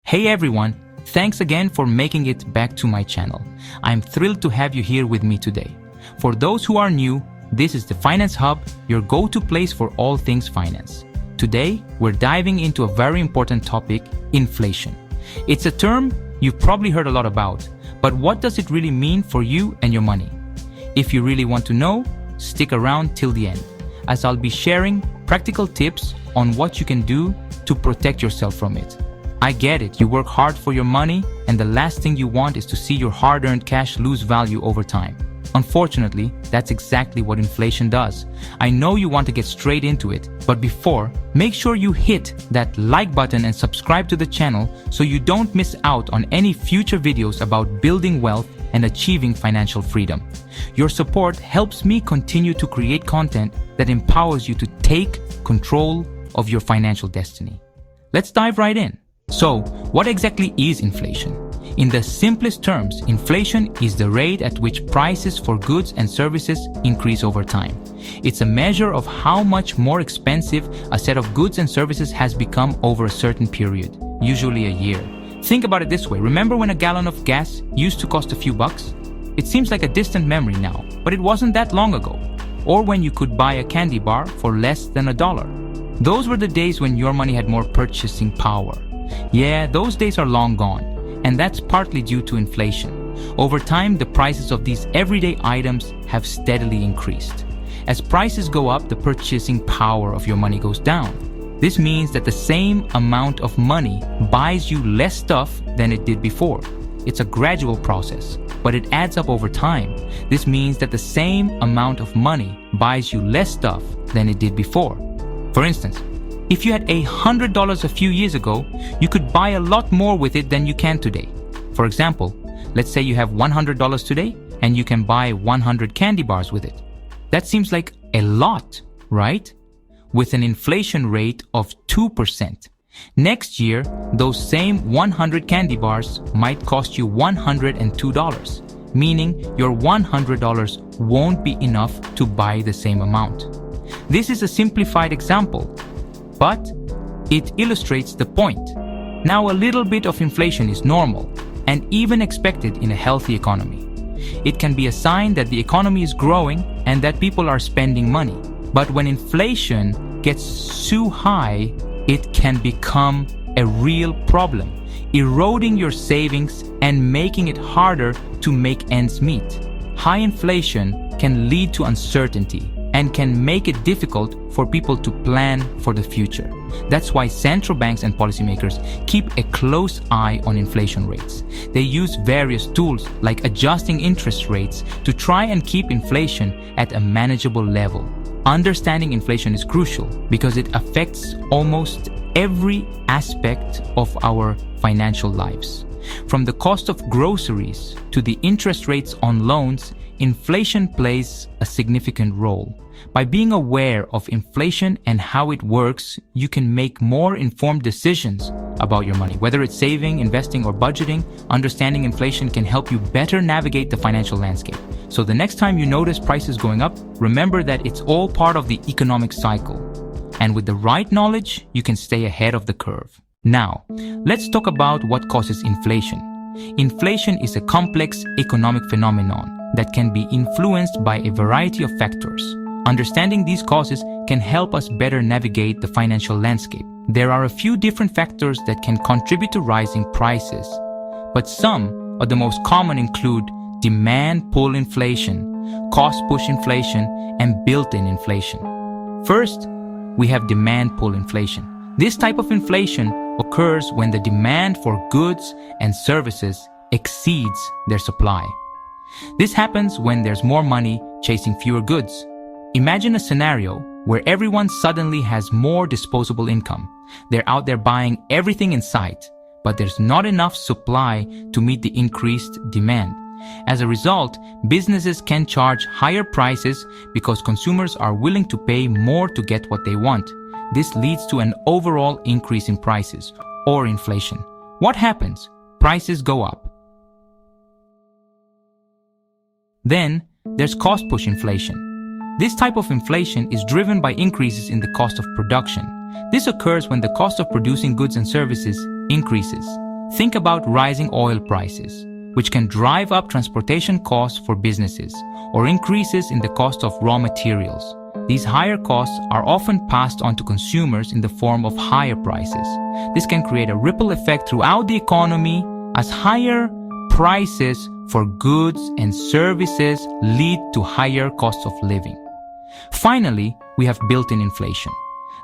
Hey everyone, thanks again for making it back to my channel. I'm thrilled to have you here with me today. For those who are new, this is the Finance Hub, your go-to place for all things finance. Today, we're diving into a very important topic, inflation. It's a term you've probably heard a lot about, but what does it really mean for you and your money? If you really want to know, stick around till the end, as I'll be sharing practical tips on what you can do to protect yourself from it. I get it, you work hard for your money, and the last thing you want is to see your hard-earned cash lose value over time. Unfortunately, that's exactly what inflation does. I know you want to get straight into it, but before, make sure you hit that like button and subscribe to the channel so you don't miss out on any future videos about building wealth and achieving financial freedom. Your support helps me continue to create content that empowers you to take control of your financial destiny. Let's dive right in. So, what exactly is inflation? In the simplest terms, inflation is the rate at which prices for goods and services increase over time. It's a measure of how much more expensive a set of goods and services has become over a certain period, usually a year. Think about it this way. Remember when a gallon of gas used to cost a few bucks? It seems like a distant memory now, but it wasn't that long ago. Or when you could buy a candy bar for less than $1. Those were the days when your money had more purchasing power. Yeah, those days are long gone, and that's partly due to inflation. Over time, the prices of these everyday items have steadily increased. As prices go up, the purchasing power of your money goes down. This means that the same amount of money buys you less stuff than it did before. It's a gradual process, but it adds up over time. This means that the same amount of money buys you less stuff than it did before. For instance, if you had $100 a few years ago, you could buy a lot more with it than you can today. For example, let's say you have $100 today and you can buy 100 candy bars with it. That seems like a lot, right? With an inflation rate of 2%. Next year, those same 100 candy bars might cost you $102, meaning your $100 won't be enough to buy the same amount. This is a simplified example, but it illustrates the point. Now, a little bit of inflation is normal and even expected in a healthy economy. It can be a sign that the economy is growing and that people are spending money. But when inflation gets too high, it can become a real problem, eroding your savings and making it harder to make ends meet. High inflation can lead to uncertainty and can make it difficult for people to plan for the future. That's why central banks and policymakers keep a close eye on inflation rates. They use various tools like adjusting interest rates to try and keep inflation at a manageable level. Understanding inflation is crucial because it affects almost every aspect of our financial lives. From the cost of groceries to the interest rates on loans, inflation plays a significant role. By being aware of inflation and how it works, you can make more informed decisions about your money. Whether it's saving, investing, or budgeting, understanding inflation can help you better navigate the financial landscape. So the next time you notice prices going up, remember that it's all part of the economic cycle. And with the right knowledge, you can stay ahead of the curve. Now, let's talk about what causes inflation. Inflation is a complex economic phenomenon that can be influenced by a variety of factors. Understanding these causes can help us better navigate the financial landscape. There are a few different factors that can contribute to rising prices, but some of the most common include demand pull inflation, cost push inflation, and built-in inflation. First, we have demand pull inflation. This type of inflation occurs when the demand for goods and services exceeds their supply. This happens when there's more money chasing fewer goods. Imagine a scenario where everyone suddenly has more disposable income. They're out there buying everything in sight, but there's not enough supply to meet the increased demand. As a result, businesses can charge higher prices because consumers are willing to pay more to get what they want. This leads to an overall increase in prices, or inflation. What happens? Prices go up. Then, there's cost push inflation. This type of inflation is driven by increases in the cost of production. This occurs when the cost of producing goods and services increases. Think about rising oil prices, which can drive up transportation costs for businesses or increases in the cost of raw materials. These higher costs are often passed on to consumers in the form of higher prices. This can create a ripple effect throughout the economy as higher prices for goods and services lead to higher costs of living. Finally, we have built-in inflation.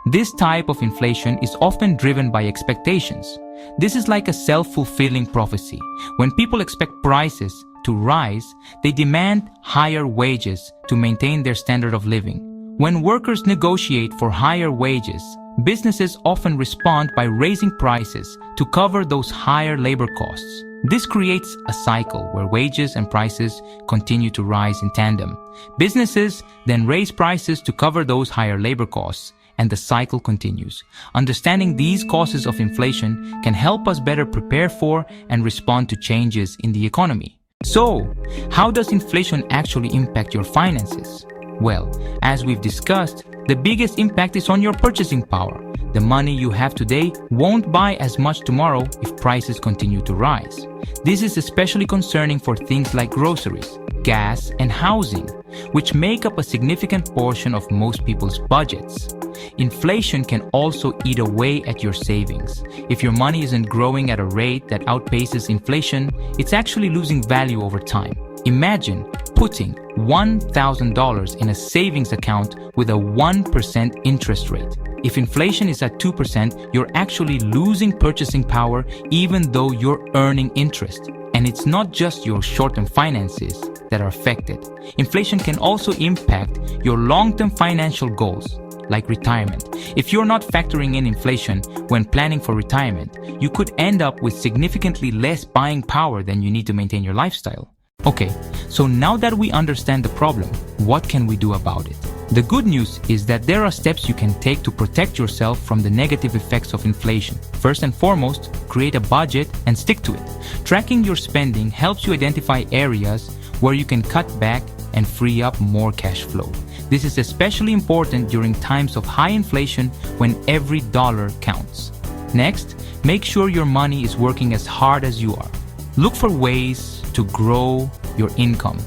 This type of inflation is often driven by expectations. This is like a self-fulfilling prophecy. When people expect prices to rise, they demand higher wages to maintain their standard of living. When workers negotiate for higher wages, businesses often respond by raising prices to cover those higher labor costs. This creates a cycle where wages and prices continue to rise in tandem. Businesses then raise prices to cover those higher labor costs, and the cycle continues. Understanding these causes of inflation can help us better prepare for and respond to changes in the economy. So, how does inflation actually impact your finances? Well, as we've discussed, the biggest impact is on your purchasing power. The money you have today won't buy as much tomorrow if prices continue to rise. This is especially concerning for things like groceries, gas, and housing, which make up a significant portion of most people's budgets. Inflation can also eat away at your savings. If your money isn't growing at a rate that outpaces inflation, it's actually losing value over time. Imagine putting $1,000 in a savings account with a 1% interest rate. If inflation is at 2%, you're actually losing purchasing power even though you're earning interest. And it's not just your short-term finances that are affected. Inflation can also impact your long-term financial goals, like retirement. If you're not factoring in inflation when planning for retirement, you could end up with significantly less buying power than you need to maintain your lifestyle. Okay, so now that we understand the problem, what can we do about it? The good news is that there are steps you can take to protect yourself from the negative effects of inflation. First and foremost, create a budget and stick to it. Tracking your spending helps you identify areas where you can cut back and free up more cash flow. This is especially important during times of high inflation when every dollar counts. Next, make sure your money is working as hard as you are. Look for ways to grow your income,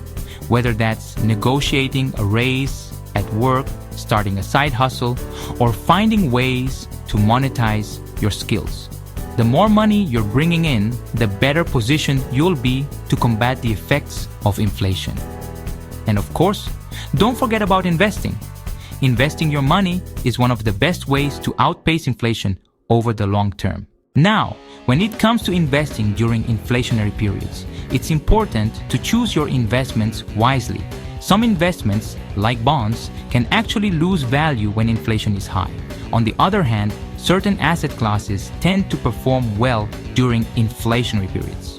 whether that's negotiating a raise at work, starting a side hustle, or finding ways to monetize your skills. The more money you're bringing in, the better positioned you'll be to combat the effects of inflation. And of course, don't forget about investing. Investing your money is one of the best ways to outpace inflation over the long term. Now, when it comes to investing during inflationary periods, it's important to choose your investments wisely. Some investments, like bonds, can actually lose value when inflation is high. On the other hand, certain asset classes tend to perform well during inflationary periods.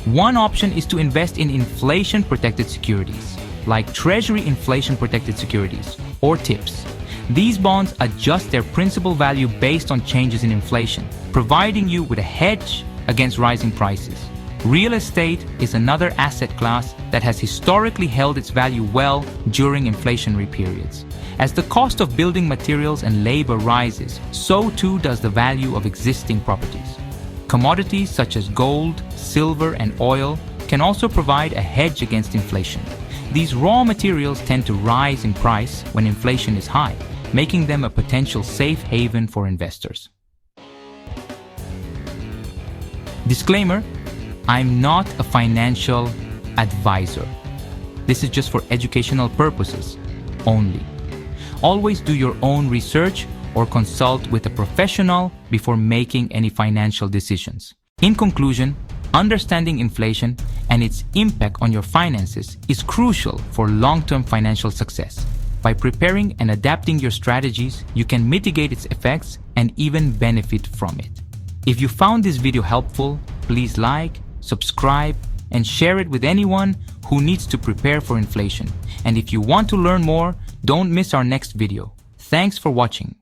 One option is to invest in inflation-protected securities, like Treasury inflation-protected securities, or TIPS. These bonds adjust their principal value based on changes in inflation, providing you with a hedge against rising prices. Real estate is another asset class that has historically held its value well during inflationary periods. As the cost of building materials and labor rises, so too does the value of existing properties. Commodities such as gold, silver, and oil can also provide a hedge against inflation. These raw materials tend to rise in price when inflation is high, making them a potential safe haven for investors. Disclaimer: I'm not a financial advisor. This is just for educational purposes only. Always do your own research or consult with a professional before making any financial decisions. In conclusion, understanding inflation and its impact on your finances is crucial for long-term financial success. By preparing and adapting your strategies, you can mitigate its effects and even benefit from it. If you found this video helpful, please like, subscribe, and share it with anyone who needs to prepare for inflation. And if you want to learn more, don't miss our next video. Thanks for watching.